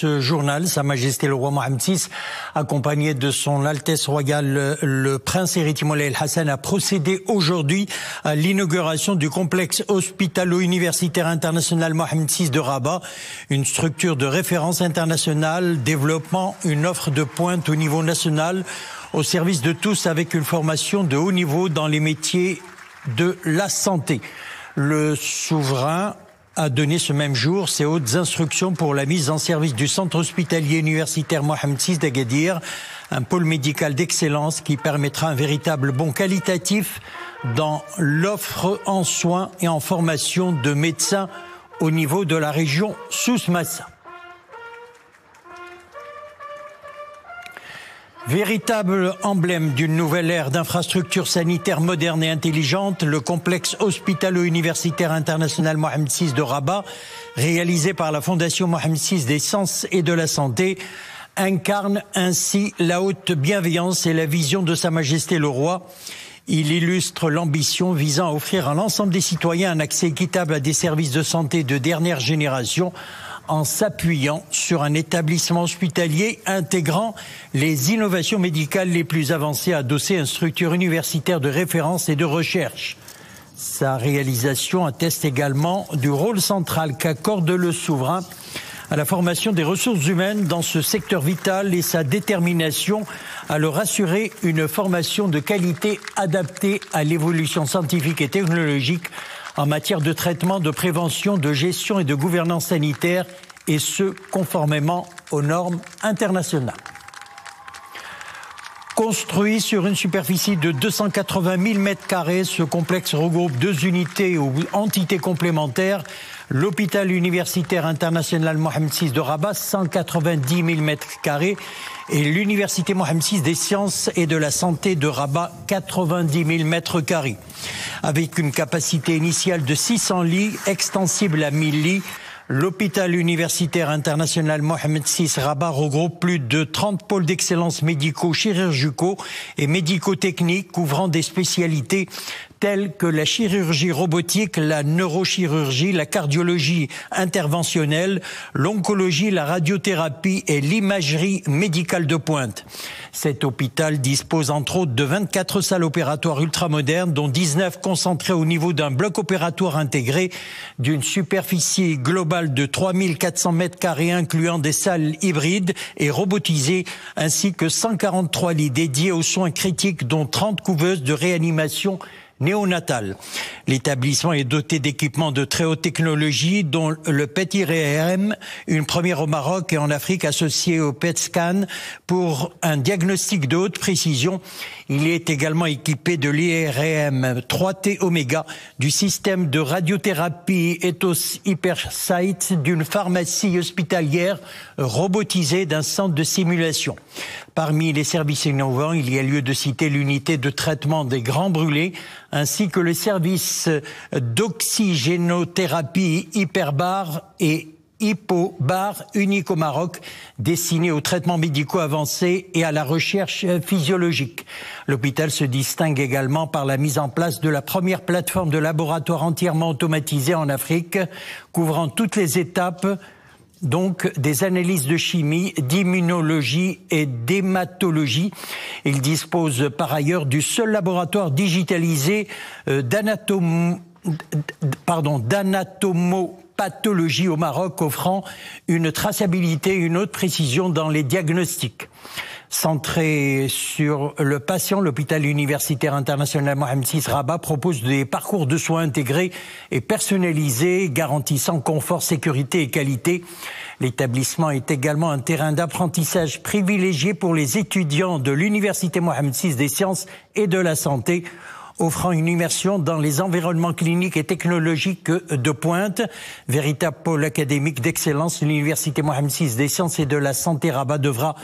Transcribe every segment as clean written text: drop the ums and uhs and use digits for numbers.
ce journal. Sa Majesté le roi Mohammed VI, accompagné de son Altesse royale le prince héritier Moulay El Hassan, a procédé aujourd'hui à l'inauguration du complexe hospitalo-universitaire international Mohammed VI de Rabat, une structure de référence internationale développant une offre de pointe au niveau national au service de tous avec une formation de haut niveau dans les métiers de la santé. Le souverain a donné ce même jour ses hautes instructions pour la mise en service du centre hospitalier universitaire Mohammed VI d'Agadir, un pôle médical d'excellence qui permettra un véritable bond qualitatif dans l'offre en soins et en formation de médecins au niveau de la région Souss-Massa. Véritable emblème d'une nouvelle ère d'infrastructures sanitaires modernes et intelligentes, le complexe hospitalo-universitaire international Mohammed VI de Rabat, réalisé par la Fondation Mohammed VI des sciences et de la santé, incarne ainsi la haute bienveillance et la vision de Sa Majesté le Roi. Il illustre l'ambition visant à offrir à l'ensemble des citoyens un accès équitable à des services de santé de dernière génération, en s'appuyant sur un établissement hospitalier intégrant les innovations médicales les plus avancées adossées à une structure universitaire de référence et de recherche. Sa réalisation atteste également du rôle central qu'accorde le souverain à la formation des ressources humaines dans ce secteur vital et sa détermination à leur assurer une formation de qualité adaptée à l'évolution scientifique et technologique en matière de traitement, de prévention, de gestion et de gouvernance sanitaire, et ce, conformément aux normes internationales. Construit sur une superficie de 280 000 m², ce complexe regroupe 2 unités ou entités complémentaires. L'hôpital universitaire international Mohammed VI de Rabat, 190 000 m², et l'université Mohammed VI des sciences et de la santé de Rabat, 90 000 m². Avec une capacité initiale de 600 lits, extensible à 1000 lits, l'hôpital universitaire international Mohammed VI Rabat regroupe plus de 30 pôles d'excellence médicaux, chirurgicaux et médico-techniques couvrant des spécialités telles que la chirurgie robotique, la neurochirurgie, la cardiologie interventionnelle, l'oncologie, la radiothérapie et l'imagerie médicale de pointe. Cet hôpital dispose entre autres de 24 salles opératoires ultramodernes, dont 19 concentrées au niveau d'un bloc opératoire intégré d'une superficie globale de 3400 m², incluant des salles hybrides et robotisées, ainsi que 143 lits dédiés aux soins critiques, dont 30 couveuses de réanimation néonatale. L'établissement est doté d'équipements de très haute technologie, dont le PET-IRM, une première au Maroc et en Afrique, associé au PET-scan pour un diagnostic de haute précision. Il est également équipé de l'IRM 3T Oméga, du système de radiothérapie Ethos HyperSight, d'une pharmacie hospitalière robotisée, d'un centre de simulation. Parmi les services innovants, il y a lieu de citer l'unité de traitement des grands brûlés, ainsi que le service d'oxygénothérapie Hyperbar et Hypobar, unique au Maroc, destiné aux traitements médicaux avancés et à la recherche physiologique. L'hôpital se distingue également par la mise en place de la première plateforme de laboratoire entièrement automatisée en Afrique, couvrant toutes les étapes, donc des analyses de chimie, d'immunologie et d'hématologie. Il dispose par ailleurs du seul laboratoire digitalisé d'anatomopathologie au Maroc, offrant une traçabilité et une haute précision dans les diagnostics. Centré sur le patient, l'hôpital universitaire international Mohammed VI Rabat propose des parcours de soins intégrés et personnalisés, garantissant confort, sécurité et qualité. L'établissement est également un terrain d'apprentissage privilégié pour les étudiants de l'université Mohammed VI des sciences et de la santé, offrant une immersion dans les environnements cliniques et technologiques de pointe. Véritable pôle académique d'excellence, l'université Mohammed VI des sciences et de la santé Rabat devra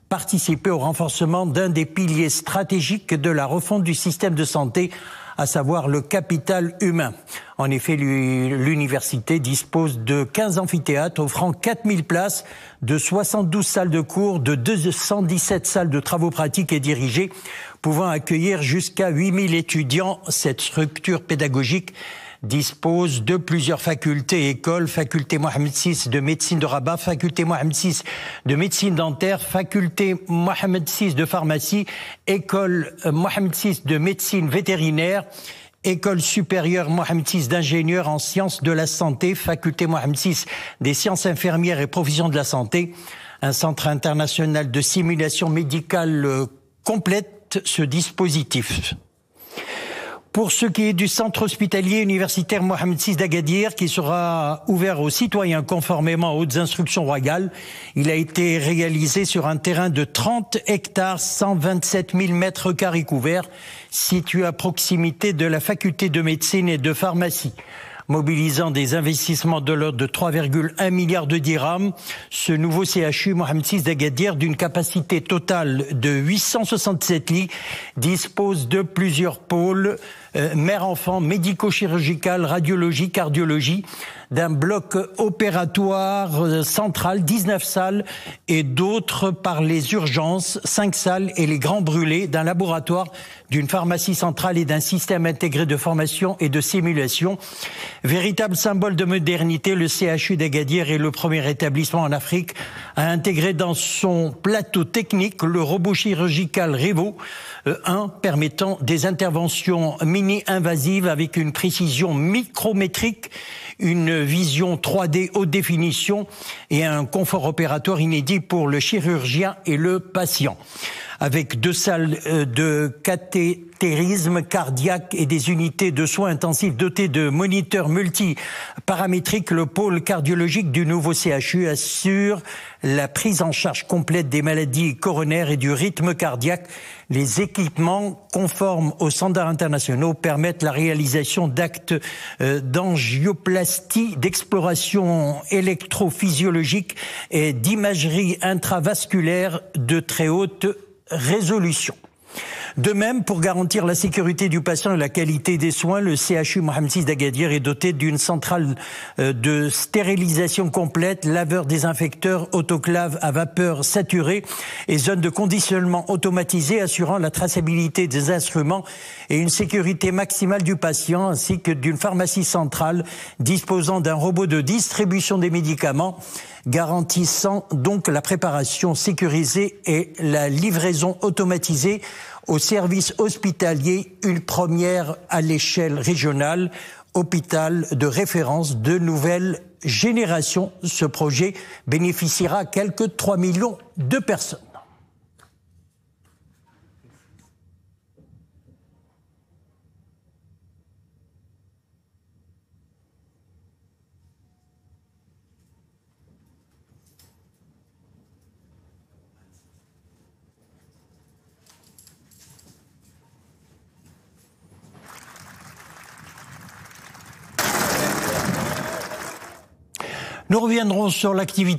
participer au renforcement d'un des piliers stratégiques de la refonte du système de santé, à savoir le capital humain. En effet, l'université dispose de 15 amphithéâtres offrant 4000 places, de 72 salles de cours, de 217 salles de travaux pratiques et dirigés, pouvant accueillir jusqu'à 8000 étudiants. Cette structure pédagogique dispose de plusieurs facultés et écoles, faculté Mohamed VI de médecine de Rabat, faculté Mohamed VI de médecine dentaire, faculté Mohamed VI de pharmacie, école Mohamed VI de médecine vétérinaire, École supérieure Mohamed VI d'ingénieurs en sciences de la santé, faculté Mohamed VI des sciences infirmières et professions de la santé. Un centre international de simulation médicale complète ce dispositif. Pour ce qui est du centre hospitalier universitaire Mohamed VI d'Agadir, qui sera ouvert aux citoyens conformément aux hautes instructions royales, il a été réalisé sur un terrain de 30 hectares, 127 000 mètres carrés couverts, situé à proximité de la faculté de médecine et de pharmacie. Mobilisant des investissements de l'ordre de 3,1 milliards de dirhams, ce nouveau CHU Mohamed VI d'Agadir, d'une capacité totale de 867 lits, dispose de plusieurs pôles, mère-enfant, médico-chirurgical, radiologie, cardiologie, d'un bloc opératoire central, 19 salles, et d'autres par les urgences, 5 salles et les grands brûlés, d'un laboratoire, d'une pharmacie centrale et d'un système intégré de formation et de simulation. Véritable symbole de modernité, le CHU d'Agadir est le premier établissement en Afrique à intégrer dans son plateau technique le robot chirurgical Revo 1, permettant des interventions mini-invasives avec une précision micrométrique, une vision 3D haute définition et un confort opératoire inédit pour le chirurgien et le patient. Avec 2 salles de cathétérisme cardiaque et des unités de soins intensifs dotées de moniteurs multiparamétriques, le pôle cardiologique du nouveau CHU assure la prise en charge complète des maladies coronaires et du rythme cardiaque. Les équipements conformes aux standards internationaux permettent la réalisation d'actes d'angioplastie, d'exploration électrophysiologique et d'imagerie intravasculaire de très haute résolution. De même, pour garantir la sécurité du patient et la qualité des soins, le CHU Mohamed VI d'Agadir est doté d'une centrale de stérilisation complète, laveur désinfecteur, autoclave à vapeur saturée et zone de conditionnement automatisée assurant la traçabilité des instruments et une sécurité maximale du patient, ainsi que d'une pharmacie centrale disposant d'un robot de distribution des médicaments, garantissant donc la préparation sécurisée et la livraison automatisée au service hospitalier, une première à l'échelle régionale, hôpital de référence de nouvelle génération. Ce projet bénéficiera à quelques 3 millions de personnes. Nous reviendrons sur l'activité